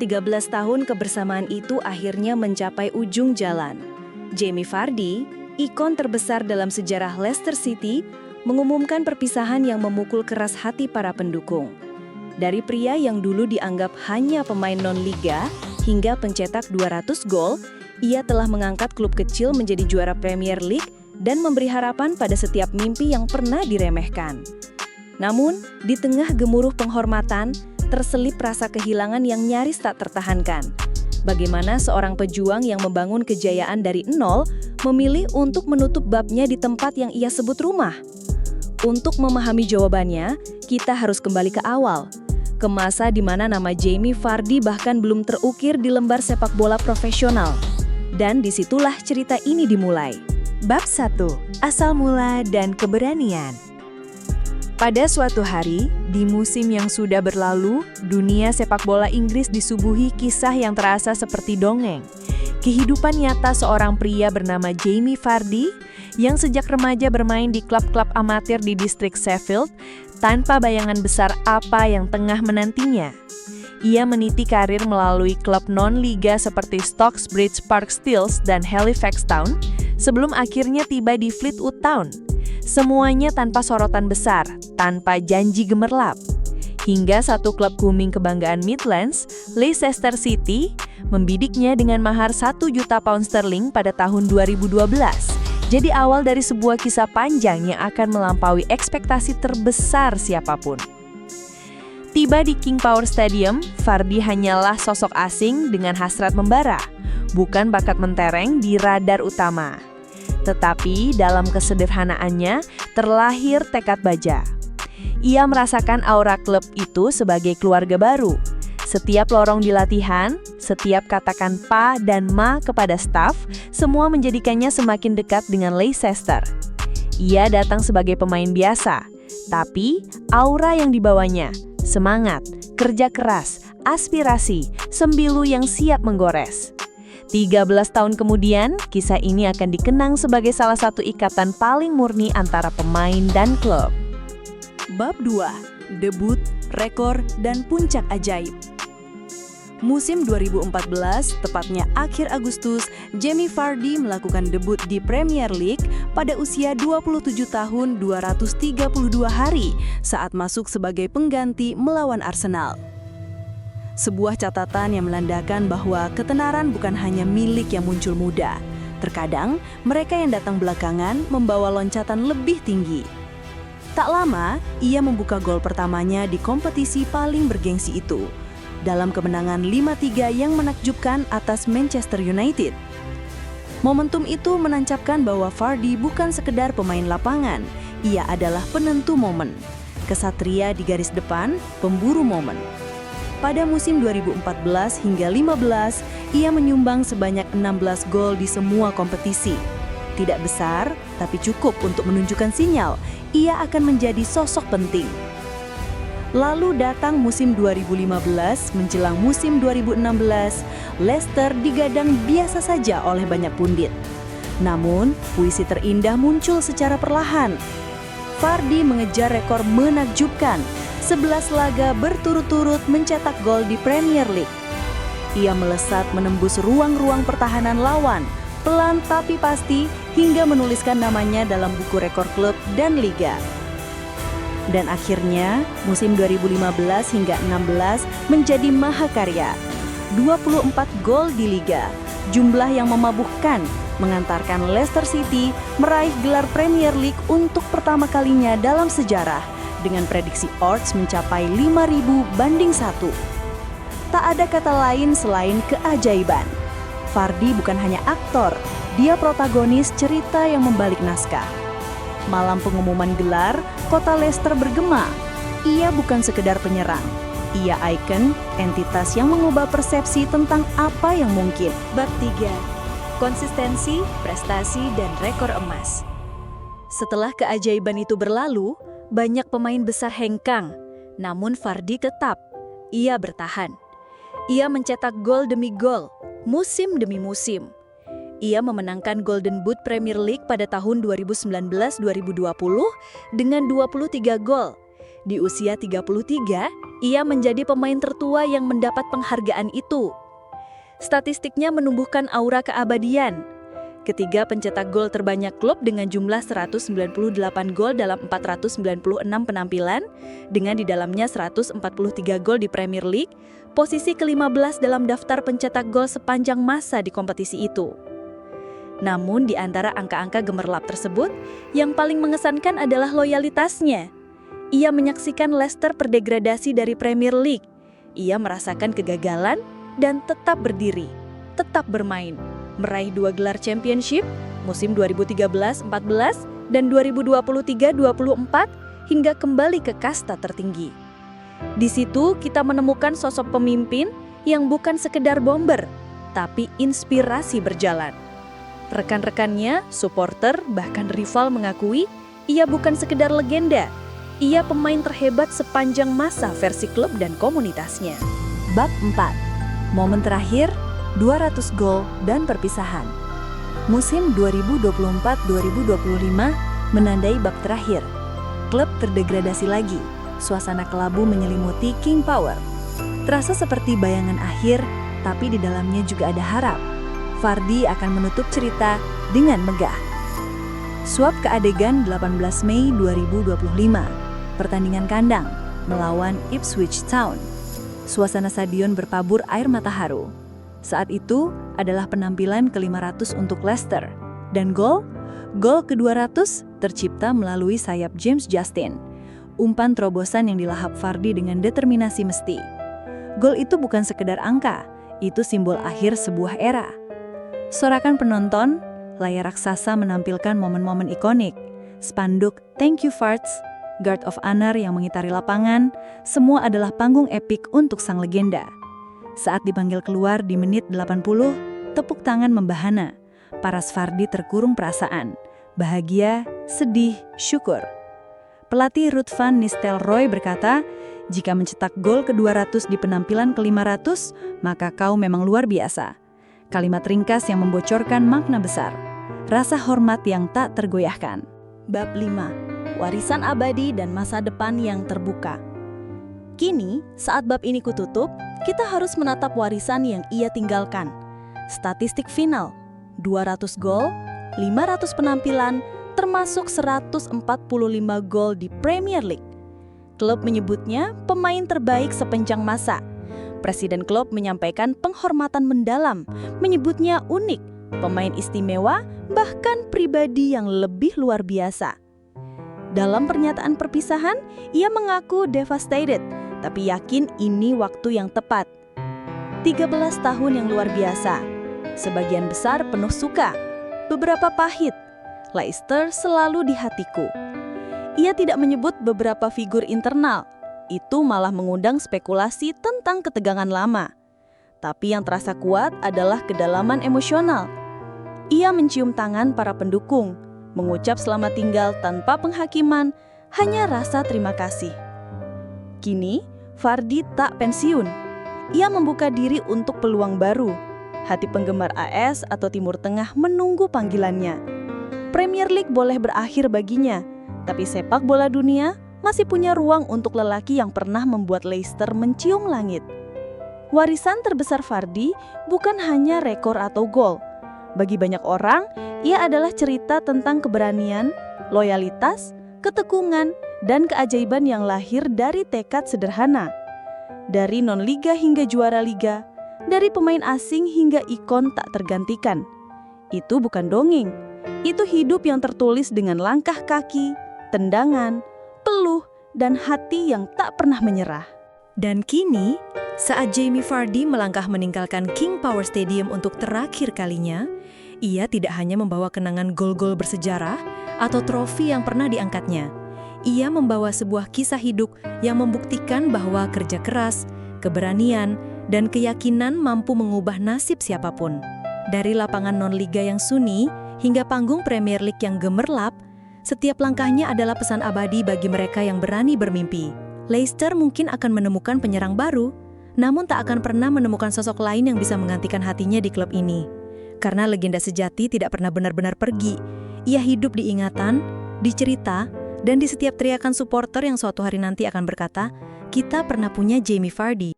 13 tahun kebersamaan itu akhirnya mencapai ujung jalan. Jamie Vardy, ikon terbesar dalam sejarah Leicester City, mengumumkan perpisahan yang memukul keras hati para pendukung. Dari pria yang dulu dianggap hanya pemain non-liga hingga pencetak 200 gol, ia telah mengangkat klub kecil menjadi juara Premier League dan memberi harapan pada setiap mimpi yang pernah diremehkan. Namun, di tengah gemuruh penghormatan, terselip rasa kehilangan yang nyaris tak tertahankan. Bagaimana seorang pejuang yang membangun kejayaan dari nol memilih untuk menutup babnya di tempat yang ia sebut rumah? Untuk memahami jawabannya, kita harus kembali ke awal, ke masa di mana nama Jamie Vardy bahkan belum terukir di lembar sepak bola profesional. Dan disitulah cerita ini dimulai. Bab 1. Asal mula dan keberanian. Pada suatu hari, di musim yang sudah berlalu, dunia sepak bola Inggris disuguhi kisah yang terasa seperti dongeng. Kehidupan nyata seorang pria bernama Jamie Vardy, yang sejak remaja bermain di klub-klub amatir di distrik Sheffield, tanpa bayangan besar apa yang tengah menantinya. Ia meniti karir melalui klub non-liga seperti Stocksbridge Park Steels dan Halifax Town, sebelum akhirnya tiba di Fleetwood Town. Semuanya tanpa sorotan besar, tanpa janji gemerlap. Hingga satu klub booming kebanggaan Midlands, Leicester City, membidiknya dengan mahar 1 juta pound sterling pada tahun 2012. Jadi awal dari sebuah kisah panjang yang akan melampaui ekspektasi terbesar siapapun. Tiba di King Power Stadium, Vardy hanyalah sosok asing dengan hasrat membara, bukan bakat mentereng di radar utama. Tetapi dalam kesederhanaannya terlahir tekad baja. Ia merasakan aura klub itu sebagai keluarga baru. Setiap lorong di latihan, setiap katakan pa dan ma kepada staf, semua menjadikannya semakin dekat dengan Leicester. Ia datang sebagai pemain biasa, tapi aura yang dibawanya, semangat, kerja keras, aspirasi, sembilu yang siap menggores. 13 tahun kemudian, kisah ini akan dikenang sebagai salah satu ikatan paling murni antara pemain dan klub. Bab 2. Debut, rekor, dan puncak ajaib. Musim 2014, tepatnya akhir Agustus, Jamie Vardy melakukan debut di Premier League pada usia 27 tahun 232 hari saat masuk sebagai pengganti melawan Arsenal. Sebuah catatan yang menandakan bahwa ketenaran bukan hanya milik yang muncul muda. Terkadang, mereka yang datang belakangan membawa loncatan lebih tinggi. Tak lama, ia membuka gol pertamanya di kompetisi paling bergengsi itu, dalam kemenangan 5-3 yang menakjubkan atas Manchester United. Momentum itu menancapkan bahwa Vardy bukan sekedar pemain lapangan, ia adalah penentu momen. Kesatria di garis depan, pemburu momen. Pada musim 2014 hingga 15, ia menyumbang sebanyak 16 gol di semua kompetisi. Tidak besar, tapi cukup untuk menunjukkan sinyal ia akan menjadi sosok penting. Lalu datang musim 2015 menjelang musim 2016, Leicester digadang biasa saja oleh banyak pundit. Namun, puisi terindah muncul secara perlahan. Vardy mengejar rekor menakjubkan, 11 laga berturut-turut mencetak gol di Premier League. Ia melesat menembus ruang-ruang pertahanan lawan, pelan tapi pasti, hingga menuliskan namanya dalam buku rekor klub dan liga. Dan akhirnya, musim 2015 hingga 16 menjadi mahakarya. 24 gol di liga, jumlah yang memabukkan, mengantarkan Leicester City meraih gelar Premier League untuk pertama kalinya dalam sejarah, dengan prediksi odds mencapai 5.000-1. Tak ada kata lain selain keajaiban. Vardy bukan hanya aktor, dia protagonis cerita yang membalik naskah. Malam pengumuman gelar, kota Leicester bergema. Ia bukan sekedar penyerang. Ia ikon, entitas yang mengubah persepsi tentang apa yang mungkin. Bab 3. Konsistensi, prestasi, dan rekor emas. Setelah keajaiban itu berlalu, banyak pemain besar hengkang. Namun Vardy tetap. Ia bertahan. Ia mencetak gol demi gol, musim demi musim. Ia memenangkan Golden Boot Premier League pada tahun 2019-2020 dengan 23 gol. Di usia 33, ia menjadi pemain tertua yang mendapat penghargaan itu. Statistiknya menumbuhkan aura keabadian. Ketiga pencetak gol terbanyak klub dengan jumlah 198 gol dalam 496 penampilan, dengan di dalamnya 143 gol di Premier League, posisi ke-15 dalam daftar pencetak gol sepanjang masa di kompetisi itu. Namun di antara angka-angka gemerlap tersebut, yang paling mengesankan adalah loyalitasnya. Ia menyaksikan Leicester terdegradasi dari Premier League. Ia merasakan kegagalan dan tetap berdiri, tetap bermain. Meraih 2 gelar championship musim 2013-14 dan 2023-24 hingga kembali ke kasta tertinggi. Di situ kita menemukan sosok pemimpin yang bukan sekedar bomber, tapi inspirasi berjalan. Rekan-rekannya, supporter, bahkan rival mengakui ia bukan sekedar legenda, ia pemain terhebat sepanjang masa versi klub dan komunitasnya. Bab 4. Momen terakhir, 200 gol dan perpisahan. Musim 2024-2025 menandai bab terakhir. Klub terdegradasi lagi, suasana kelabu menyelimuti King Power. Terasa seperti bayangan akhir, tapi di dalamnya juga ada harap. Vardy akan menutup cerita dengan megah. Suap ke adegan 18 Mei 2025, pertandingan kandang melawan Ipswich Town. Suasana stadion berpabur air mata haru. Saat itu adalah penampilan ke-500 untuk Leicester. Dan gol ke-200 tercipta melalui sayap James Justin. Umpan terobosan yang dilahap Vardy dengan determinasi mesti. Gol itu bukan sekedar angka, itu simbol akhir sebuah era. Sorakan penonton, layar raksasa menampilkan momen-momen ikonik. Spanduk "Thank you Farts", Guard of Honor yang mengitari lapangan, semua adalah panggung epik untuk sang legenda. Saat dipanggil keluar di menit 80, tepuk tangan membahana. Paras Vardy terkurung perasaan. Bahagia, sedih, syukur. Pelatih Ruud van Nistelrooy berkata, jika mencetak gol ke-200 di penampilan ke-500, maka kau memang luar biasa. Kalimat ringkas yang membocorkan makna besar. Rasa hormat yang tak tergoyahkan. Bab 5. Warisan abadi dan masa depan yang terbuka. Kini, saat bab ini kututup, kita harus menatap warisan yang ia tinggalkan. Statistik final, 200 gol, 500 penampilan, termasuk 145 gol di Premier League. Klub menyebutnya pemain terbaik sepanjang masa. Presiden klub menyampaikan penghormatan mendalam, menyebutnya unik, pemain istimewa, bahkan pribadi yang lebih luar biasa. Dalam pernyataan perpisahan, ia mengaku devastated, tapi yakin ini waktu yang tepat. 13 tahun yang luar biasa. Sebagian besar penuh suka, beberapa pahit. Leicester selalu di hatiku. Ia tidak menyebut beberapa figur internal. Itu malah mengundang spekulasi tentang ketegangan lama. Tapi yang terasa kuat adalah kedalaman emosional. Ia mencium tangan para pendukung, mengucap selamat tinggal tanpa penghakiman, hanya rasa terima kasih. Kini, Vardy tak pensiun. Ia membuka diri untuk peluang baru. Hati penggemar AS atau Timur Tengah menunggu panggilannya. Premier League boleh berakhir baginya, tapi sepak bola dunia masih punya ruang untuk lelaki yang pernah membuat Leicester mencium langit. Warisan terbesar Vardy bukan hanya rekor atau gol. Bagi banyak orang, ia adalah cerita tentang keberanian, loyalitas, ketekungan, dan keajaiban yang lahir dari tekad sederhana. Dari non-liga hingga juara liga, dari pemain asing hingga ikon tak tergantikan. Itu bukan dongeng, itu hidup yang tertulis dengan langkah kaki, tendangan, peluh, dan hati yang tak pernah menyerah. Dan kini, saat Jamie Vardy melangkah meninggalkan King Power Stadium untuk terakhir kalinya, ia tidak hanya membawa kenangan gol-gol bersejarah atau trofi yang pernah diangkatnya. Ia membawa sebuah kisah hidup yang membuktikan bahwa kerja keras, keberanian, dan keyakinan mampu mengubah nasib siapapun. Dari lapangan non-liga yang sunyi hingga panggung Premier League yang gemerlap, setiap langkahnya adalah pesan abadi bagi mereka yang berani bermimpi. Leicester mungkin akan menemukan penyerang baru, namun tak akan pernah menemukan sosok lain yang bisa menggantikan hatinya di klub ini. Karena legenda sejati tidak pernah benar-benar pergi. Ia hidup di ingatan, di cerita, Dan di setiap teriakan supporter yang suatu hari nanti akan berkata, kita pernah punya Jamie Vardy.